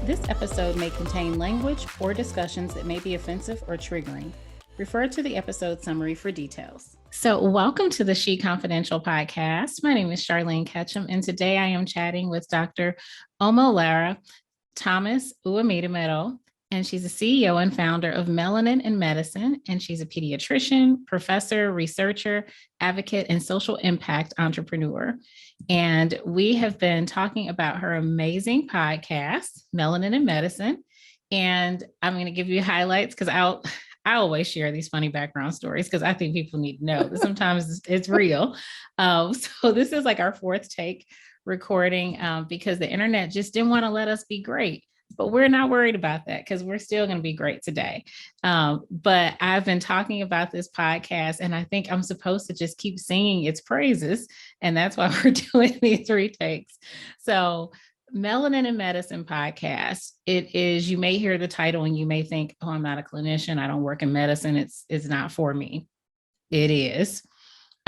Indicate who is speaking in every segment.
Speaker 1: This episode may contain language or discussions that may be offensive or triggering. Refer to the episode summary for details. So welcome to the SheConfidential podcast. My name is Charlene Ketchum, and today I am chatting with Dr. Omolara Thomas Uwemedimo, and she's the CEO and founder of Melanin Medicine, and she's a pediatrician, professor, researcher, advocate, and social impact entrepreneur. And we have been talking about her amazing podcast, Melanin Medicine. And I'm going to give you highlights because I always share these funny background stories because I think people need to know that sometimes it's real. So this is like our fourth take recording because the internet just didn't want to let us be great. But we're not worried about that because we're still going to be great today. But I've been talking about this podcast, and I think I'm supposed to just keep singing its praises. And that's why we're doing these retakes. So Melanin Medicine podcast, it is, you may hear the title and you may think, oh, I'm not a clinician. I don't work in medicine. It's not for me. It is.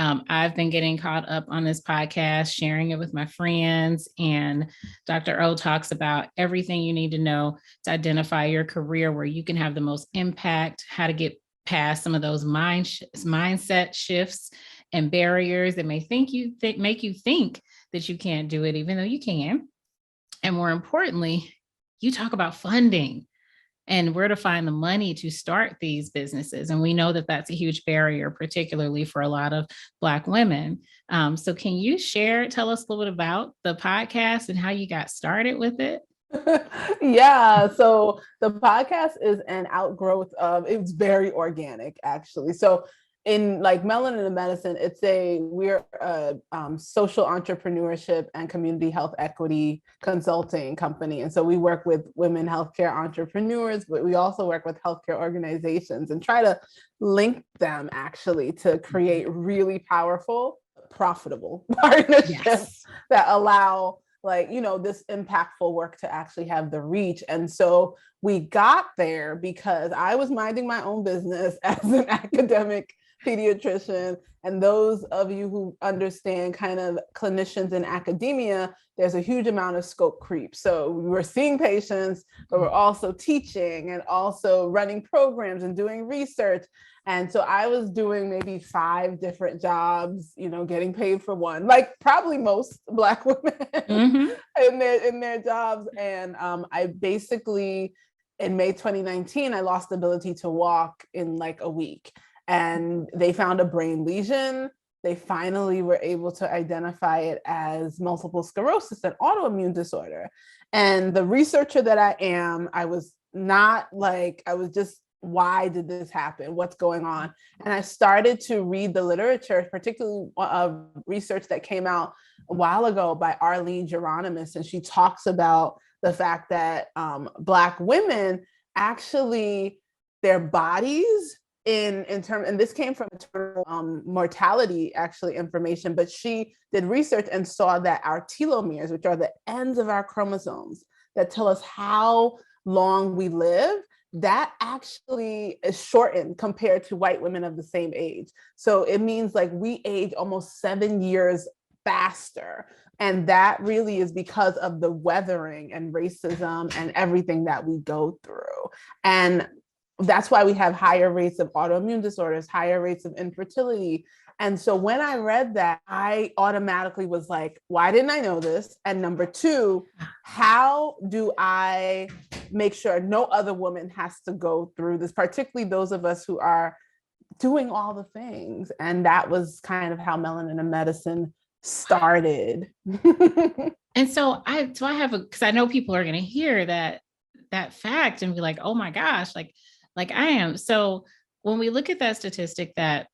Speaker 1: I've been getting caught up on this podcast, sharing it with my friends, and Dr. O talks about everything you need to know to identify your career where you can have the most impact, how to get past some of those mindset shifts and barriers that may make you think that you can't do it, even though you can. And more importantly, you talk about funding and where to find the money to start these businesses. And we know that that's a huge barrier, particularly for a lot of Black women. So can you tell us a little bit about the podcast and how you got started with it?
Speaker 2: Yeah, so the podcast is an outgrowth of, it's very organic, actually. So in like Melanin Medicine, we're a social entrepreneurship and community health equity consulting company. And so we work with women healthcare entrepreneurs, but we also work with healthcare organizations and try to link them actually to create really powerful, profitable partnerships that allow this impactful work to actually have the reach. And so we got there because I was minding my own business as an academic pediatrician. And those of you who understand kind of clinicians in academia, there's a huge amount of scope creep. So we were seeing patients, but we're also teaching and also running programs and doing research. And so I was doing maybe 5 different jobs, getting paid for one, like probably most Black women in their jobs. And I basically, in May 2019, I lost the ability to walk in like a week. And they found a brain lesion. They finally were able to identify it as multiple sclerosis, an autoimmune disorder. And the researcher that I am, I was just, why did this happen? What's going on? And I started to read the literature, particularly research that came out a while ago by Arlene Geronimus. And she talks about the fact that Black women actually, their bodies, and this came from maternal mortality actually information, but she did research and saw that our telomeres, which are the ends of our chromosomes that tell us how long we live, that actually is shortened compared to white women of the same age. So it means like we age almost 7 years faster. And that really is because of the weathering and racism and everything that we go through. And that's why we have higher rates of autoimmune disorders, higher rates of infertility. And so when I read that, I automatically was like, why didn't I know this? And number 2, how do I make sure no other woman has to go through this, particularly those of us who are doing all the things? And that was kind of how Melanin Medicine started.
Speaker 1: And so I have because I know people are going to hear that fact and be like, oh my gosh, like I am. So when we look at that statistic that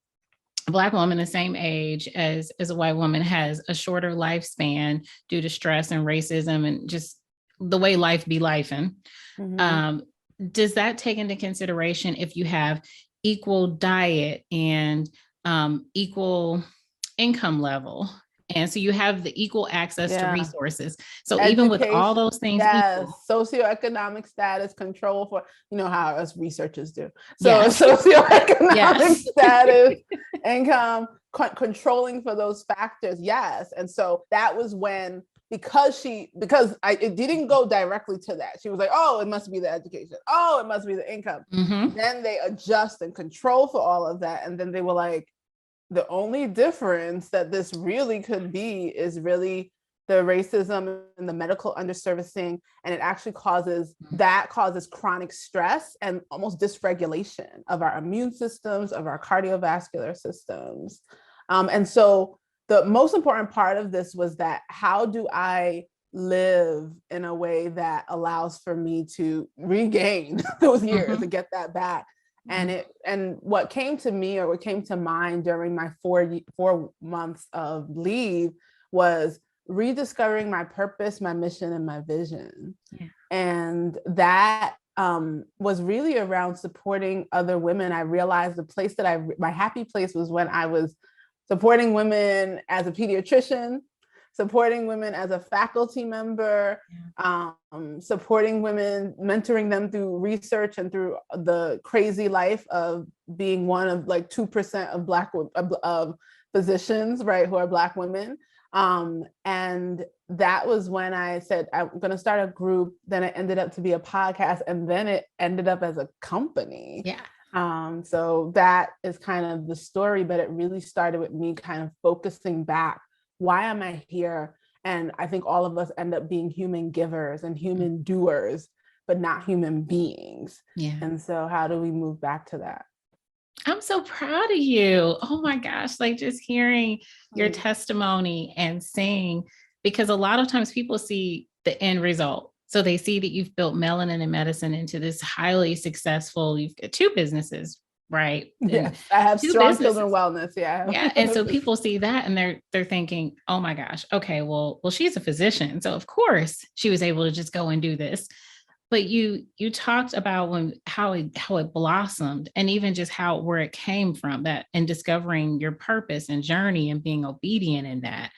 Speaker 1: a Black woman the same age as a white woman has a shorter lifespan due to stress and racism and just the way life be lifing, does that take into consideration if you have equal diet and equal income level? And so you have the equal access to resources. So education, even with all those things,
Speaker 2: socioeconomic status, control for, how us researchers do. So socioeconomic status, income, controlling for those factors. Yes. And so that was when because it didn't go directly to that. She was like, oh, it must be the education. Oh, it must be the income.
Speaker 1: Mm-hmm.
Speaker 2: Then they adjust and control for all of that. And then they were like, the only difference that this really could be is really the racism and the medical underservicing. And it actually causes chronic stress and almost dysregulation of our immune systems, of our cardiovascular systems. And so the most important part of this was that, how do I live in a way that allows for me to regain those years and get that back? And what came to me, or what came to mind during my 4 months of leave, was rediscovering my purpose, my mission, and my vision. Yeah. And that was really around supporting other women. I realized the place that my happy place was when I was supporting women as a pediatrician, supporting women as a faculty member, supporting women, mentoring them through research and through the crazy life of being one of like 2% of Black physicians, right, who are Black women. And that was when I said, I'm going to start a group. Then it ended up to be a podcast, and then it ended up as a company.
Speaker 1: Yeah.
Speaker 2: So that is kind of the story, but it really started with me kind of focusing back. Why am I here? And I think all of us end up being human givers and human doers, but not human beings.
Speaker 1: Yeah.
Speaker 2: And so how do we move back to that?
Speaker 1: I'm so proud of you. Oh my gosh. Like, just hearing your testimony and seeing, because a lot of times people see the end result. So they see that you've built Melanin Medicine into this highly successful, you've got 2 businesses, right?
Speaker 2: Yes, I have strong children wellness. Yeah.
Speaker 1: Yeah. And so people see that and they're thinking, oh my gosh, okay, well, she's a physician. So of course she was able to just go and do this. But you talked about how it blossomed, and even just where it came from, that, and discovering your purpose and journey and being obedient in that.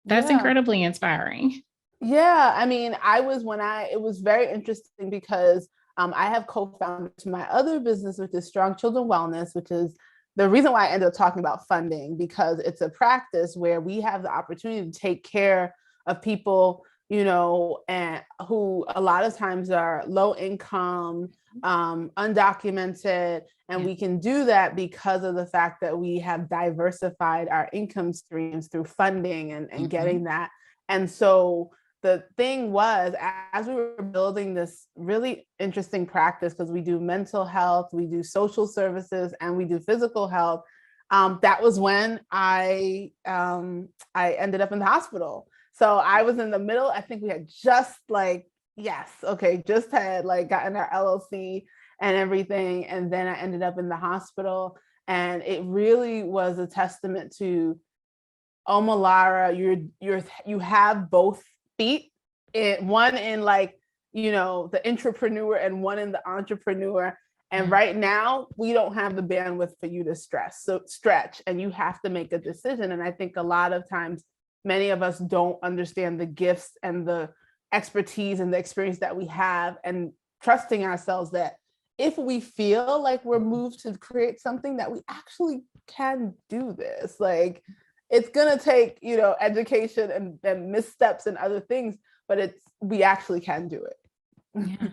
Speaker 1: That's incredibly inspiring.
Speaker 2: Yeah, I mean, it was very interesting because I have co-founded my other business, which is Strong Children Wellness, which is the reason why I ended up talking about funding, because it's a practice where we have the opportunity to take care of people, and who a lot of times are low income, undocumented. And we can do that because of the fact that we have diversified our income streams through funding and getting that. And so the thing was, as we were building this really interesting practice, because we do mental health, we do social services, and we do physical health, that was when I ended up in the hospital. So I was in the middle. I think we had just had gotten our LLC and everything. And then I ended up in the hospital. And it really was a testament to, Omolara, you have both feet, one in the entrepreneur and one in the entrepreneur. And right now we don't have the bandwidth for you to stretch, and you have to make a decision. And I think a lot of times, many of us don't understand the gifts and the expertise and the experience that we have, and trusting ourselves that if we feel like we're moved to create something, that we actually can do this. Like, it's going to take, education and missteps and other things, but we actually can do it.
Speaker 1: Yeah.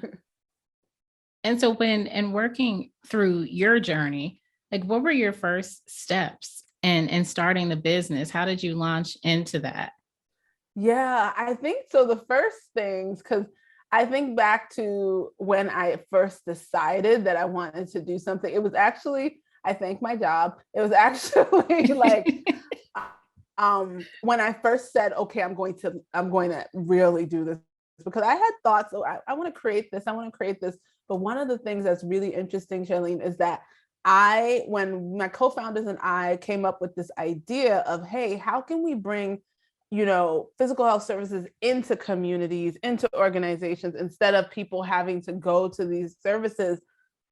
Speaker 1: And so when working through your journey, like, what were your first steps in starting the business? How did you launch into that?
Speaker 2: Yeah, I think so. The first things, because I think back to when I first decided that I wanted to do something, it was actually, I thank my job. It was actually when I first said, okay, I'm going to really do this, because I had thoughts, I want to create this. But one of the things that's really interesting, Charlene, is that when my co-founders and I came up with this idea of, hey, how can we bring, physical health services into communities, into organizations, instead of people having to go to these services?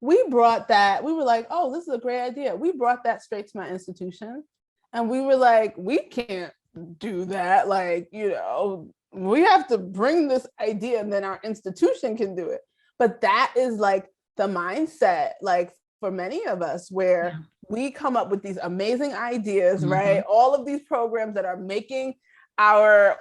Speaker 2: We were like, oh, this is a great idea. We brought that straight to my institution. And we were like, we can't do that. We have to bring this idea, and then our institution can do it. But that is the mindset, for many of us, where we come up with these amazing ideas, right? All of these programs that are making our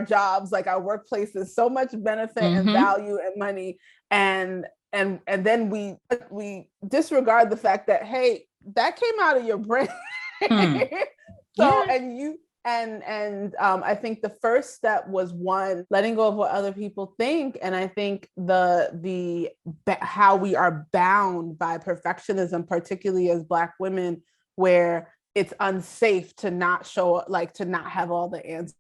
Speaker 2: jobs, like our workplaces, so much benefit and value and money, and then we disregard the fact that, hey, that came out of your brain. So I think the first step was, one, letting go of what other people think. And I think the how we are bound by perfectionism, particularly as Black women, where it's unsafe to not show up, like to not have all the answers.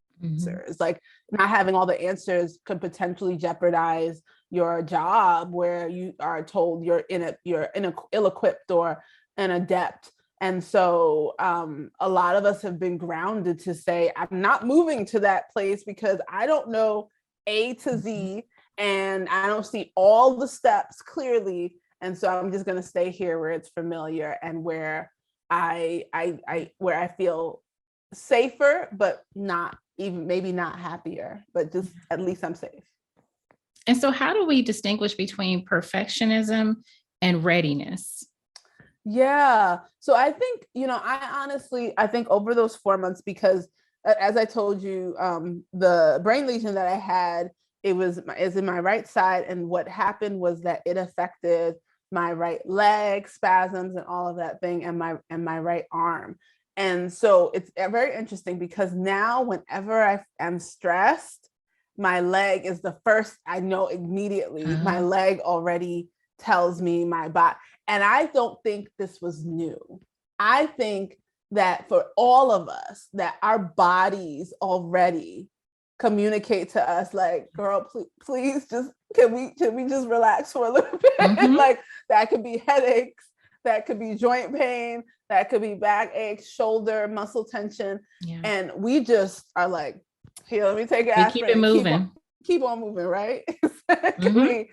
Speaker 2: Like not having all the answers could potentially jeopardize your job, where you are told you're ill-equipped or an adept. And so a lot of us have been grounded to say, I'm not moving to that place because I don't know A to Z and I don't see all the steps clearly. And so I'm just going to stay here where it's familiar and where I feel safer, but not even, maybe not happier, but just at least I'm safe.
Speaker 1: And so how do we distinguish between perfectionism and readiness?
Speaker 2: Yeah. So I think, I think over those 4 months, because as I told you, the brain lesion that I had, is in my right side. And what happened was that it affected my right leg, spasms and all of that thing, and my right arm. And so it's very interesting because now whenever I am stressed, my leg is the first I know immediately. My leg already tells me my body. And I don't think this was new. I think that for all of us, that our bodies already communicate to us like, girl, please just, can we just relax for a little bit? Like that could be headaches, that could be joint pain, that could be back aches, shoulder, muscle tension. Yeah. And we just are like, here, let me take an aspirin.
Speaker 1: Keep it moving.
Speaker 2: Keep on moving, right? Exactly.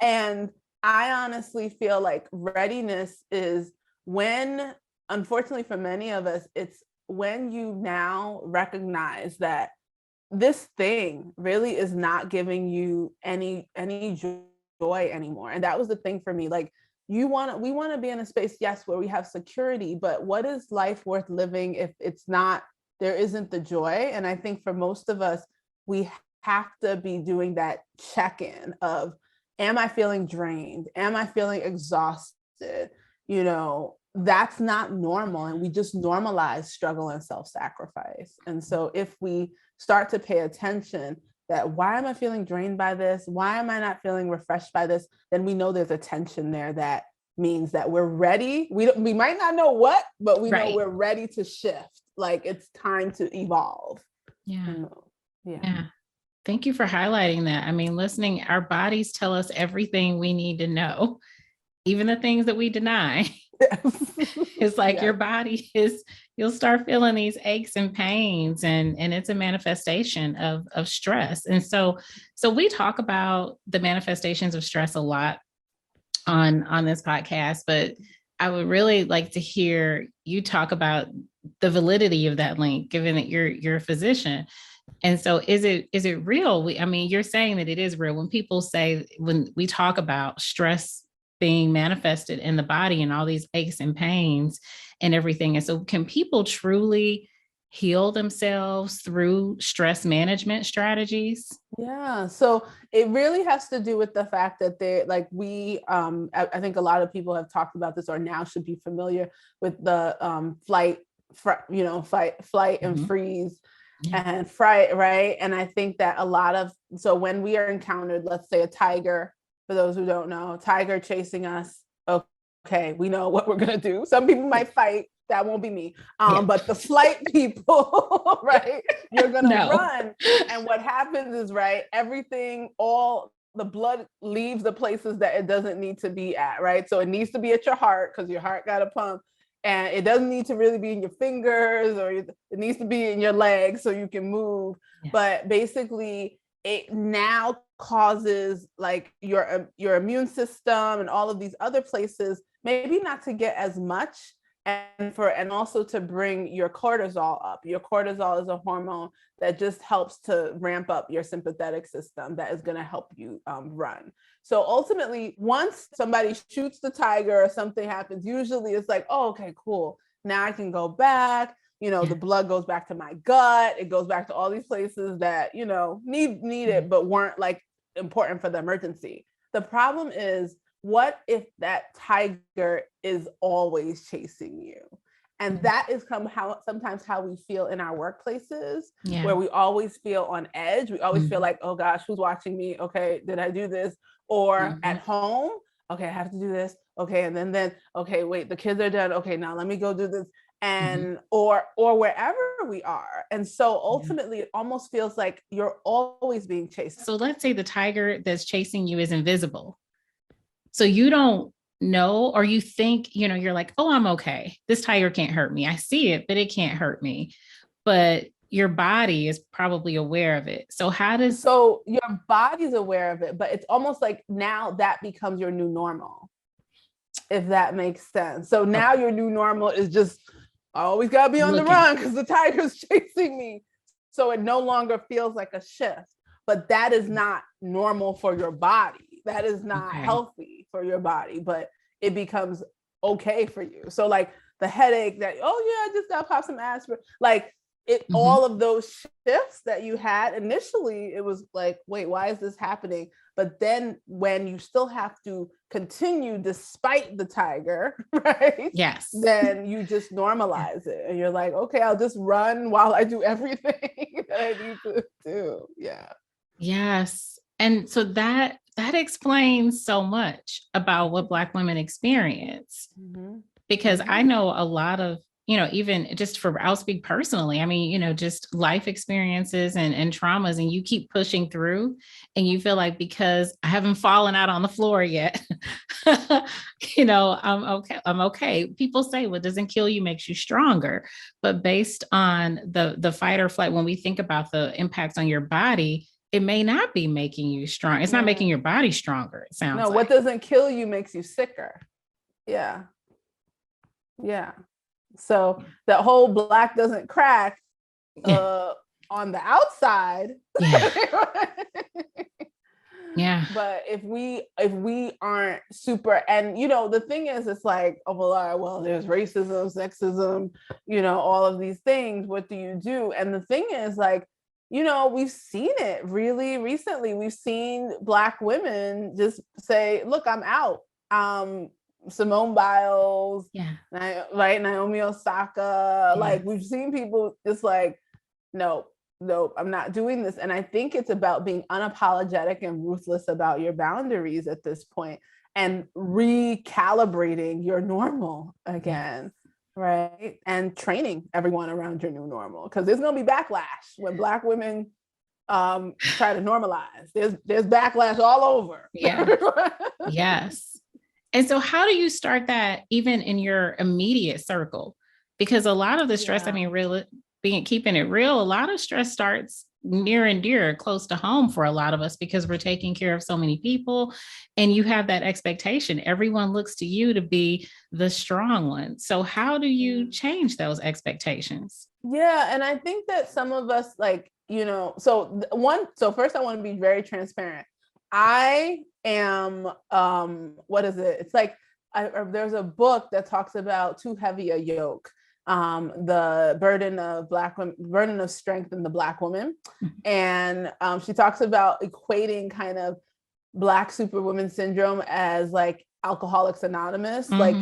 Speaker 2: And I honestly feel like readiness is when, unfortunately for many of us, it's when you now recognize that this thing really is not giving you any joy anymore. And that was the thing for me. Like, we want to be in a space, yes, where we have security, but what is life worth living if there isn't the joy? And I think for most of us, we have to be doing that check-in of, am I feeling drained? Am I feeling exhausted? That's not normal. And we just normalize struggle and self-sacrifice. And so if we start to pay attention that, why am I feeling drained by this? Why am I not feeling refreshed by this? Then we know there's a tension there that means that we're ready. We might not know what, but we know we're ready to shift. Like it's time to evolve.
Speaker 1: Yeah. Thank you for highlighting that. I mean, listening, our bodies tell us everything we need to know, even the things that we deny. It's like your body you'll start feeling these aches and pains, and it's a manifestation of stress. And so we talk about the manifestations of stress a lot on this podcast, but I would really like to hear you talk about the validity of that link, given that you're a physician. And so is it real? You're saying that it is real. When we talk about stress being manifested in the body and all these aches and pains and everything. And so can people truly heal themselves through stress management strategies?
Speaker 2: Yeah. So it really has to do with the fact that I think a lot of people have talked about this or now should be familiar with the flight, and freeze. And fright, right? And I think that so when we are encountered, let's say a tiger, for those who don't know, tiger chasing us, okay, we know what we're gonna do. Some people might fight, that won't be me. But the flight people, right? You're gonna run. And what happens is, right, all the blood leaves the places that it doesn't need to be at, right? So it needs to be at your heart because your heart got to pump. And it doesn't need to really be in your fingers, or it needs to be in your legs so you can move. Yeah. But basically, it now causes like your immune system and all of these other places, maybe not to get as much, and also to bring your cortisol up. Your cortisol is a hormone that just helps to ramp up your sympathetic system that is going to help you run. So ultimately, once somebody shoots the tiger or something happens, usually it's like, oh, okay, cool. Now I can go back. the blood goes back to my gut. It goes back to all these places that, need it, but weren't like important for the emergency. The problem is, what if that tiger is always chasing you? And that is sometimes how we feel in our workplaces, where we always feel on edge. We always feel like, oh gosh, who's watching me? Okay, did I do this? Or at home, okay, I have to do this. Okay, and then okay, wait, the kids are done. Okay, now let me go do this. And or wherever we are. And so ultimately it almost feels like you're always being chased.
Speaker 1: So let's say the tiger that's chasing you is invisible. So you don't know, or you think, you're like, oh, I'm okay. This tiger can't hurt me. I see it, but it can't hurt me. But your body is probably aware of it. So
Speaker 2: your body's aware of it, but it's almost like now that becomes your new normal, if that makes sense. So now your new normal is just, I always gotta be on the run because the tiger's chasing me. So it no longer feels like a shift, but that is not normal for your body. That is not healthy for your body, but it becomes okay for you. So like the headache that, oh yeah, I just got to pop some aspirin. Like all of those shifts that you had initially, it was like, wait, why is this happening? But then when you still have to continue despite the tiger, right?
Speaker 1: Yes.
Speaker 2: Then you just normalize it. And you're like, okay, I'll just run while I do everything that I need to do. Yeah.
Speaker 1: Yes. And so that explains so much about what Black women experience, because I know a lot of, even just I'll speak personally. I mean, just life experiences and traumas, and you keep pushing through and you feel like, because I haven't fallen out on the floor yet, I'm okay. I'm okay. People say what doesn't kill you makes you stronger, but based on the fight or flight, when we think about the impacts on your body, it may not be making you strong. It's not making your body stronger. It sounds like.
Speaker 2: What doesn't kill you makes you sicker. Yeah. Yeah. So that whole Black doesn't crack on the outside.
Speaker 1: Yeah.
Speaker 2: But if we aren't super, and the thing is, it's like, well, there's racism, sexism, all of these things. What do you do? And the thing is, like, we've seen it really recently. We've seen Black women just say, look, I'm out. Simone Biles, right? Naomi Osaka. Like, we've seen people just like, nope, I'm not doing this. And I think it's about being unapologetic and ruthless about your boundaries at this point and recalibrating your normal again. Right. And training everyone around your new normal, because there's going to be backlash when Black women try to normalize. There's backlash all over.
Speaker 1: Yeah. Yes. And so how do you start that even in your immediate circle? Because a lot of the stress, keeping it real, a lot of stress starts near and dear, close to home for a lot of us, because we're taking care of so many people, and you have that expectation. Everyone looks to you to be the strong one. So how do you change those expectations?
Speaker 2: Yeah. And I think that some of us, like, so first I want to be very transparent. I am, what is it? It's like, there's a book that talks about too heavy a yoke. The burden of strength in the Black woman. And she talks about equating kind of Black superwoman syndrome as like Alcoholics Anonymous. Like,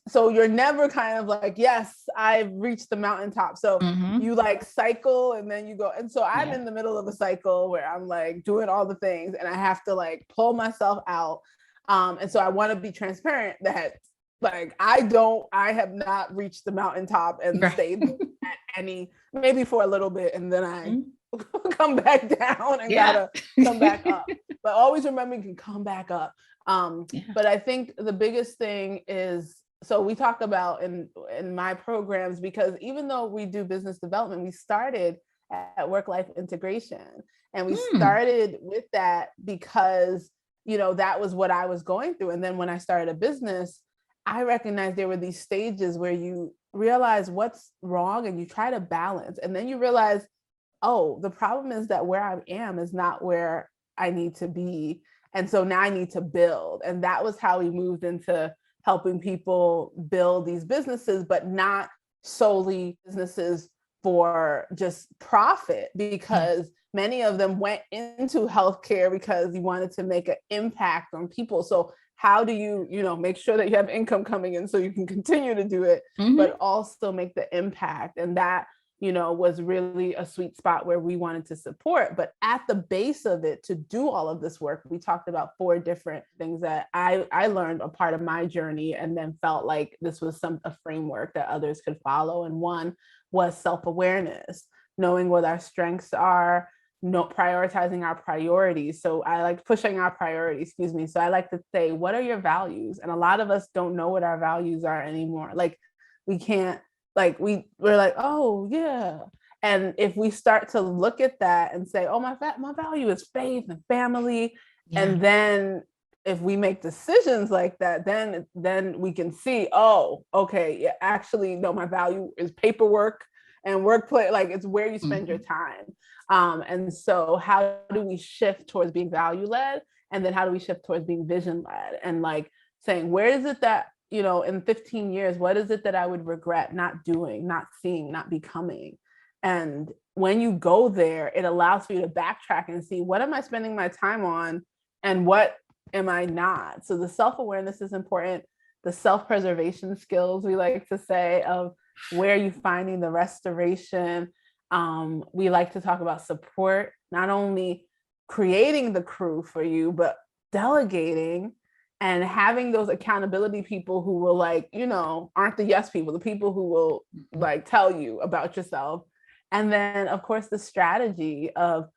Speaker 2: so you're never kind of like, yes, I've reached the mountaintop. So you like cycle and then you go. And so I'm in the middle of a cycle where I'm like doing all the things and I have to like pull myself out. And so I want to be transparent that, like, I have not reached the mountaintop and stayed at any, maybe for a little bit, and then I come back down and gotta come back up. But always remember, you can come back up. But I think the biggest thing is, so we talk about in my programs, because even though we do business development, we started at work-life integration. And we started with that because, that was what I was going through. And then when I started a business, I recognized there were these stages where you realize what's wrong and you try to balance. And then you realize, oh, the problem is that where I am is not where I need to be. And so now I need to build. And that was how we moved into helping people build these businesses, but not solely businesses for just profit, because many of them went into healthcare because you wanted to make an impact on people. So how do you, make sure that you have income coming in so you can continue to do it, but also make the impact? And that, was really a sweet spot where we wanted to support. But at the base of it, to do all of this work, we talked about 4 different things that I learned a part of my journey, and then felt like this was a framework that others could follow. And one was self-awareness, knowing what our strengths are, prioritizing our priorities. So I like pushing our priorities, So I like to say, what are your values? And a lot of us don't know what our values are anymore. Like we can't, we're like, oh yeah. And if we start to look at that and say, oh, my value is faith and family. Yeah. And then if we make decisions like that, then we can see, oh, okay, yeah, actually, no, my value is paperwork and workplace. Like it's where you spend your time. And so how do we shift towards being value led? And then how do we shift towards being vision led? And like saying, where is it that, in 15 years, what is it that I would regret not doing, not seeing, not becoming? And when you go there, it allows for you to backtrack and see, what am I spending my time on and what am I not? So the self-awareness is important. The self-preservation skills, we like to say, of where are you finding the restoration? We like to talk about support, not only creating the crew for you, but delegating and having those accountability people who will aren't the yes people, the people who will tell you about yourself. And then of course the strategy of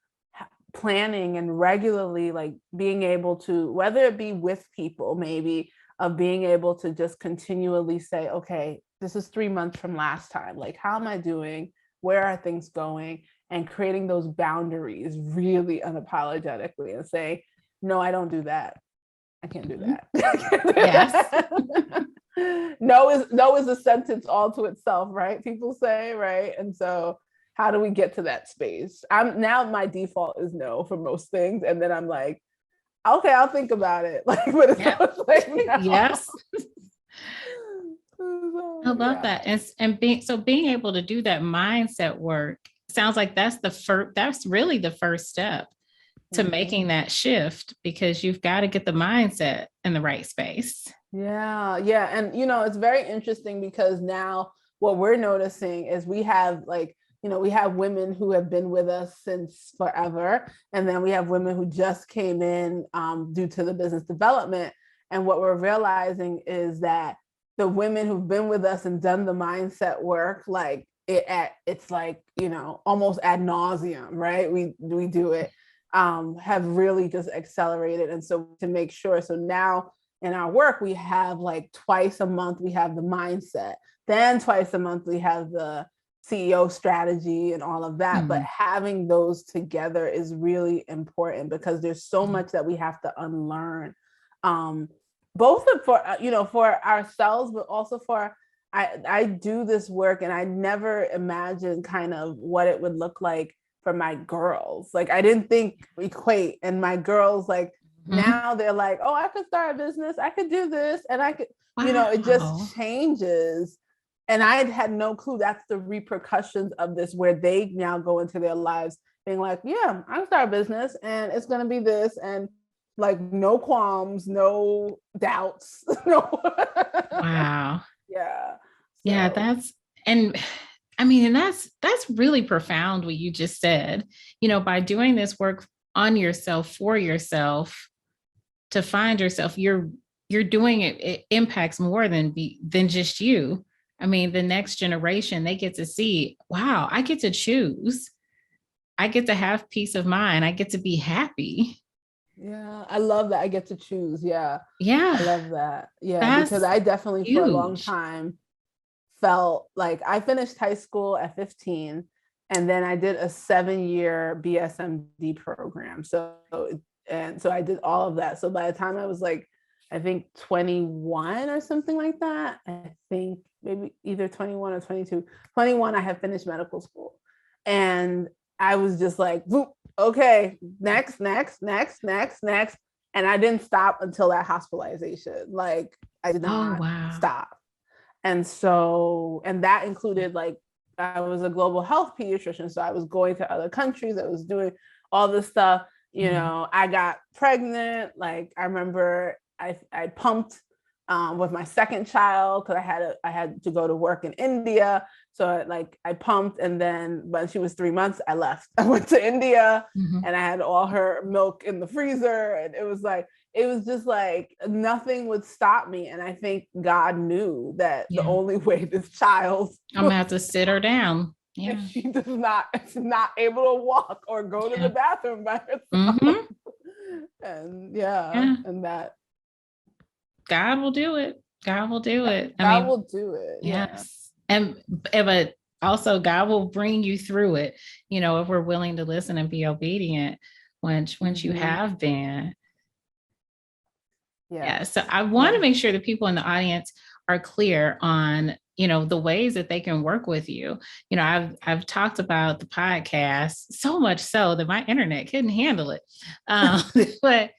Speaker 2: planning and regularly being able to, whether it be with people, maybe of being able to just continually say, okay, this is 3 months from last time. How am I doing? Where are things going? And creating those boundaries really unapologetically and say, no, I don't do that. I can't do that. Yes. No is a sentence all to itself, right? People say, right? And so how do we get to that space? My default is no for most things. And then I'm like, okay, I'll think about it. But it's no.
Speaker 1: Yes. I love that. And being able to do that mindset work sounds like that's really the first step to making that shift, because you've got to get the mindset in the right space.
Speaker 2: Yeah. And, it's very interesting because now what we're noticing is we have we have women who have been with us since forever. And then we have women who just came in due to the business development. And what we're realizing is that the women who've been with us and done the mindset work, it's almost ad nauseum, right? We do it. Have really just accelerated. And so to make sure, so now in our work, we have twice a month, we have the mindset, then twice a month, we have the CEO strategy and all of that. But having those together is really important because there's so much that we have to unlearn, both for ourselves, but also I do this work and I never imagined kind of what it would look like for my girls. I didn't think equate, and my girls now they're like, oh, I could start a business, I could do this, and I could, it just changes. And I had no clue that's the repercussions of this, where they now go into their lives being like, yeah, I can start a business and it's going to be this, and no qualms, no doubts. No.
Speaker 1: Wow.
Speaker 2: Yeah. So.
Speaker 1: Yeah, that's really profound what you just said. By doing this work on yourself, for yourself, to find yourself, you're doing it impacts more than just you. I mean, the next generation, they get to see, wow, I get to choose. I get to have peace of mind. I get to be happy.
Speaker 2: Yeah, I love that. I get to choose. Yeah.
Speaker 1: Yeah.
Speaker 2: I love that. Yeah, because I definitely huge. For a long time felt like I finished high school at 15 and then I did a 7-year BSMD program. So I did all of that. So by the time I was I think 21 or something like that, I think maybe either 21 or 22, 21, I had finished medical school. And I was just okay, next. And I didn't stop until that hospitalization. I did not stop. And that included like, I was a global health pediatrician. So I was going to other countries. I was doing all this stuff. You know, I got pregnant. Like I remember I pumped with my second child because I had to go to work in India. So I pumped, and then when she was 3 months, I left. I went to India and I had all her milk in the freezer, and it was just like nothing would stop me. And I think God knew that the only way this child,
Speaker 1: I'm gonna have to sit her down. Yeah.
Speaker 2: She is not able to walk or go to the bathroom by herself. And and that
Speaker 1: God will do it. God will do it.
Speaker 2: God will do it.
Speaker 1: Yes. But also God will bring you through it, you know, if we're willing to listen and be obedient once you have been. Yeah. So I want to make sure that people in the audience are clear on, you know, the ways that they can work with you. You know, I've talked about the podcast so much so that my internet couldn't handle it. But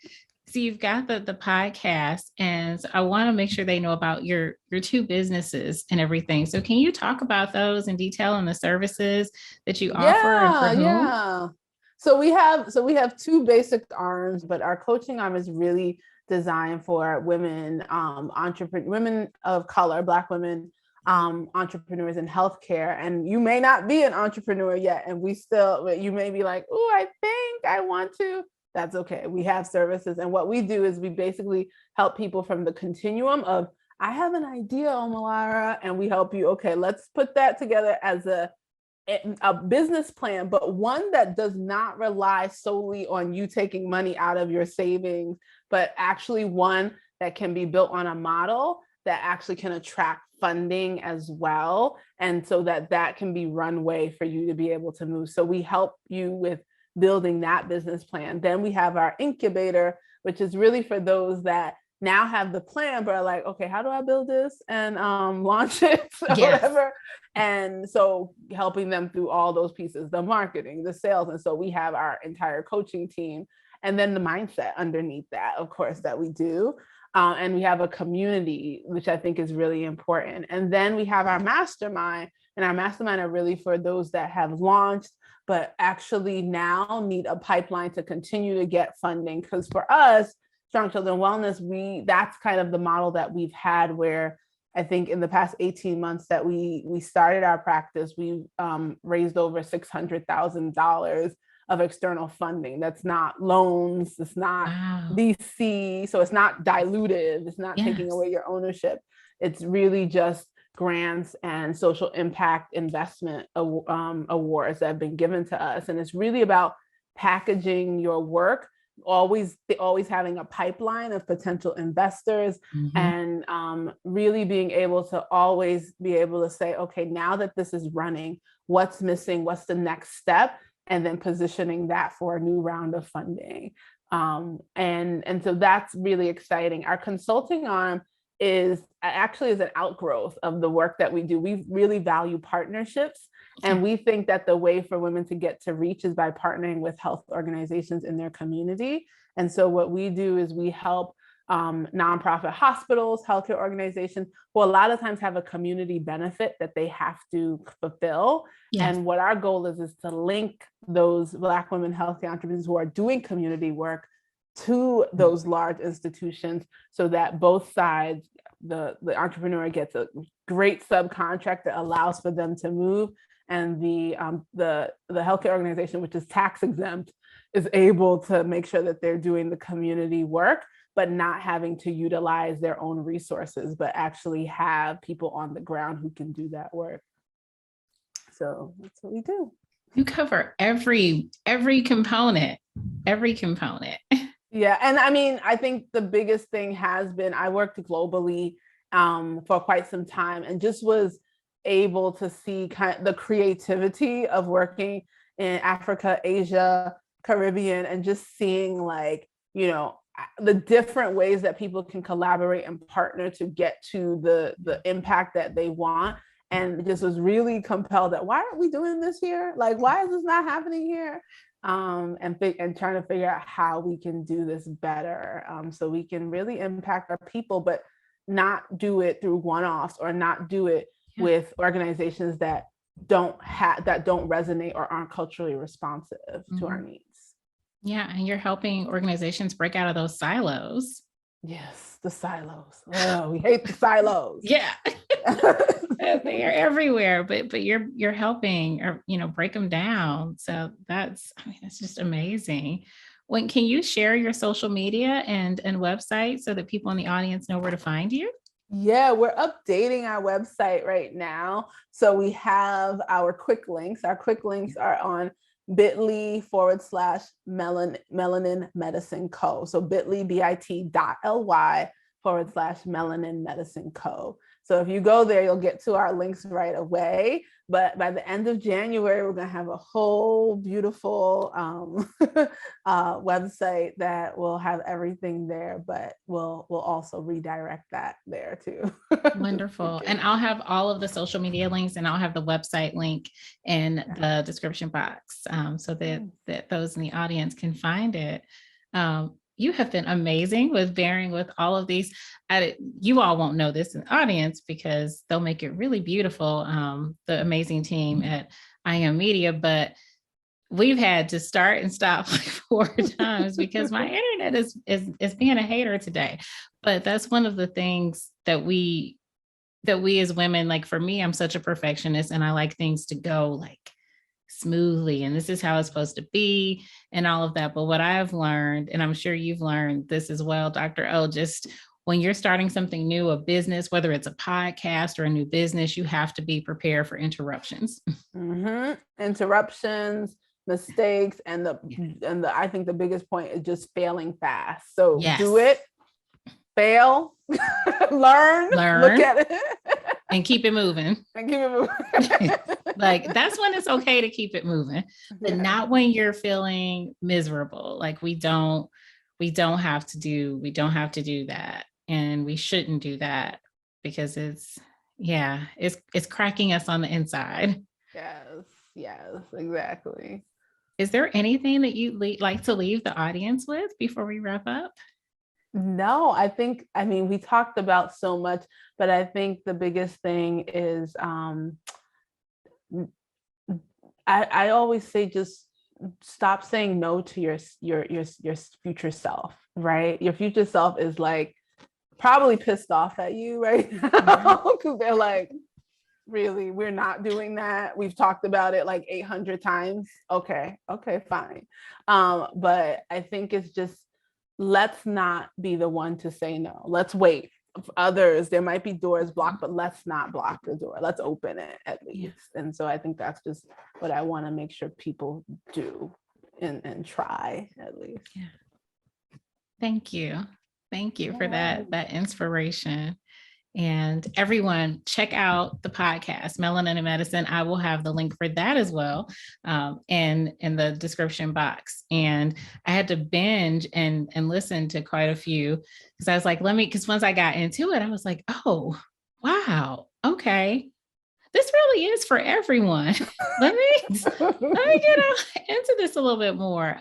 Speaker 1: so you've got the podcast, and so I want to make sure they know about your two businesses and everything. So can you talk about those in detail and the services that you offer and for whom?
Speaker 2: Yeah. So we have two basic arms, but our coaching arm is really designed for women, women of color, Black women, entrepreneurs in healthcare. And you may not be an entrepreneur yet, and you may be like, oh, I think I want to. That's okay. We have services. And what we do is we basically help people from the continuum of, I have an idea, Omolara, and we help you. Okay, let's put that together as a business plan, but one that does not rely solely on you taking money out of your savings, but actually one that can be built on a model that actually can attract funding as well. And so that can be runway for you to be able to move. So we help you with building that business plan. Then we have our incubator, which is really for those that now have the plan, but are like, okay, how do I build this and launch it or whatever? And so helping them through all those pieces, the marketing, the sales. And so we have our entire coaching team, and then the mindset underneath that, of course, that we do. And we have a community, which I think is really important. And then we have our mastermind, and our mastermind are really for those that have launched, but actually now need a pipeline to continue to get funding. Because for us, Strong Children Wellness, that's kind of the model that we've had, where I think in the past 18 months that we started our practice, we raised over $600,000 of external funding. That's not loans, it's not VC, so it's not dilutive, it's not taking away your ownership. It's really just grants and social impact investment awards that have been given to us. And it's really about packaging your work, always having a pipeline of potential investors, and really being able to always be able to say, okay, now that this is running, what's missing, what's the next step, and then positioning that for a new round of funding. And so that's really exciting. Our consulting arm is an outgrowth of the work that we do. We really value partnerships. And we think that the way for women to get to reach is by partnering with health organizations in their community. And so what we do is we help nonprofit hospitals, healthcare organizations, who a lot of times have a community benefit that they have to fulfill. And what our goal is to link those Black women healthcare entrepreneurs who are doing community work to those large institutions, so that both sides, the entrepreneur gets a great subcontract that allows for them to move, and the healthcare organization, which is tax exempt, is able to make sure that they're doing the community work, but not having to utilize their own resources, but actually have people on the ground who can do that work. So that's what we do.
Speaker 1: You cover every component.
Speaker 2: Yeah. And I mean, I think the biggest thing has been, I worked globally for quite some time, and just was able to see kind of the creativity of working in Africa, Asia, Caribbean, and just seeing the different ways that people can collaborate and partner to get to the impact that they want. And just was really compelled that, why aren't we doing this here? Like, why is this not happening here? And trying to figure out how we can do this better, so we can really impact our people, but not do it through one-offs or not do it with organizations that don't resonate or aren't culturally responsive to our needs.
Speaker 1: Yeah. And you're helping organizations break out of those silos.
Speaker 2: Yes, the silos. Oh, we hate the silos.
Speaker 1: Yeah. They are everywhere, but you're helping, or break them down. So that's just amazing. Can you share your social media and website so that people in the audience know where to find you?
Speaker 2: Yeah, we're updating our website right now. So we have our quick links. Our quick links are on bit.ly/Melanin Medicine Co. So bit.ly/Melanin Medicine Co. So if you go there, you'll get to our links right away. But by the end of January, we're going to have a whole beautiful website that will have everything there, but we'll also redirect that there too.
Speaker 1: Wonderful. And I'll have all of the social media links, and I'll have the website link in the description box, so that those in the audience can find it. You have been amazing with bearing with all of these. You all won't know this in the audience because they'll make it really beautiful, the amazing team at I Am Media, but we've had to start and stop like 4 times because my internet is being a hater today. But that's one of the things that we as women, like for me, I'm such a perfectionist and I like things to go like smoothly, and this is how it's supposed to be and all of that. But what I've learned, and I'm sure you've learned this as well, Dr. O, just when you're starting something new, a business, whether it's a podcast or a new business, you have to be prepared for interruptions.
Speaker 2: Interruptions, mistakes, and I think the biggest point is just failing fast. So do it, fail, learn, look at it,
Speaker 1: and keep it moving. Like that's when it's okay to keep it moving, but not when you're feeling miserable. Like we don't have to do that, and we shouldn't do that because it's cracking us on the inside.
Speaker 2: Yes, exactly.
Speaker 1: Is there anything that you'd like to leave the audience with before we wrap up?
Speaker 2: No, we talked about so much, but I think the biggest thing is I always say just stop saying no to your future self, right? Your future self is like probably pissed off at you right now because they're like, really, we're not doing that. We've talked about it like 800 times. Okay, fine. But I think it's just, let's not be the one to say no. Let's wait. Others, there might be doors blocked, but let's not block the door. Let's open it at least. And so I think that's just what I want to make sure people do and try at least.
Speaker 1: Thank you for that inspiration. And everyone, check out the podcast, Melanin Medicine. I will have the link for that as well in the description box. And I had to binge and listen to quite a few because I was like, because once I got into it, I was like, oh, wow, okay. This really is for everyone. let me get into this a little bit more.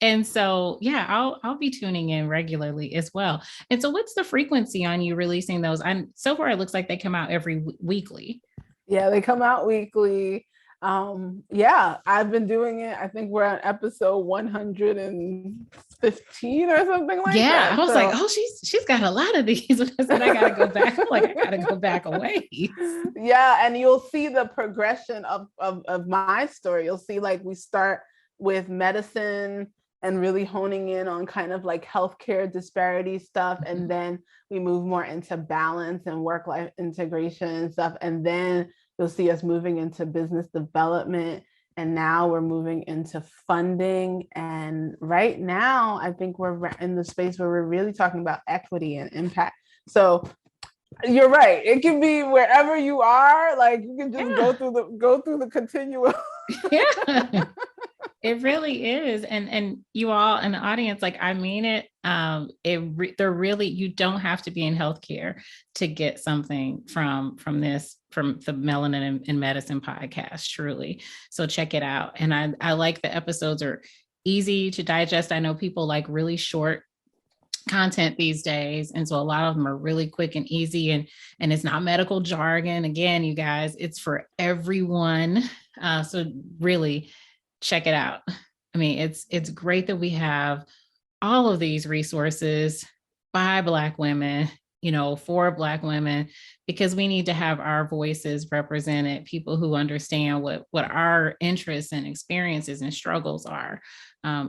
Speaker 1: And so, I'll be tuning in regularly as well. And so what's the frequency on you releasing those? So far, it looks like they come out every weekly.
Speaker 2: Yeah, they come out weekly. I've been doing it. I think we're on episode 115 or something like that.
Speaker 1: Yeah, I was like, oh, she's got a lot of these. I said, I gotta go back. I'm like, I gotta go back away.
Speaker 2: Yeah, and you'll see the progression of my story. You'll see like we start with medicine and really honing in on kind of like healthcare disparity stuff. And then we move more into balance and work-life integration and stuff. And then you'll see us moving into business development. And now we're moving into funding. And right now, I think we're in the space where we're really talking about equity and impact. So you're right. It can be wherever you are. Like you can just go through the continuum.
Speaker 1: Yeah. It really is. And you all in the audience, like, I mean it, you don't have to be in healthcare to get something from the Melanin and Medicine podcast, truly. So check it out. And I like the episodes are easy to digest. I know people like really short content these days. And so a lot of them are really quick and easy, and it's not medical jargon. Again, you guys, it's for everyone. So really check it out. I mean, it's great that we have all of these resources by Black women, for Black women, because we need to have our voices represented, people who understand what our interests and experiences and struggles are.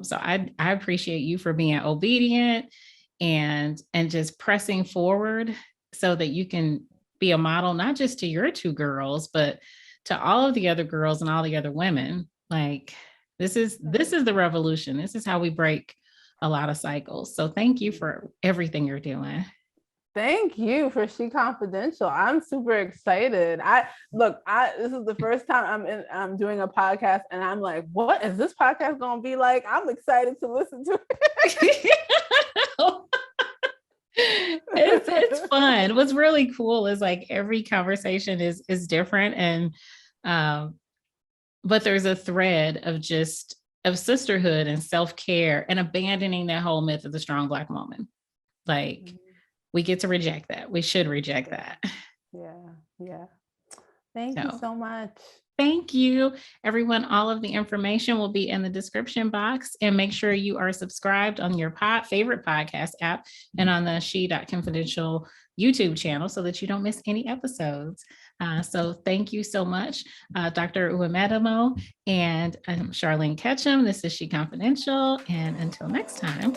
Speaker 1: So I appreciate you for being obedient and just pressing forward so that you can be a model, not just to your two girls, but to all of the other girls and all the other women. Like, this is the revolution. This is how we break a lot of cycles. So thank you for everything you're doing.
Speaker 2: Thank you for SheConfidential. I'm super excited. This is the first time I'm doing a podcast, and I'm like, what is this podcast gonna be like? I'm excited to listen to it.
Speaker 1: It's fun. What's really cool is like every conversation is different, and but there's a thread of sisterhood and self-care and abandoning that whole myth of the strong Black woman. Like, we get to reject that. We should reject that.
Speaker 2: Yeah. Thank you so much.
Speaker 1: Thank you, everyone. All of the information will be in the description box, and make sure you are subscribed on your favorite podcast app and on the she.confidential YouTube channel so that you don't miss any episodes. So thank you so much, Dr. Uwemedimo, and I'm Charlene Ketchum. This is She Confidential, and until next time.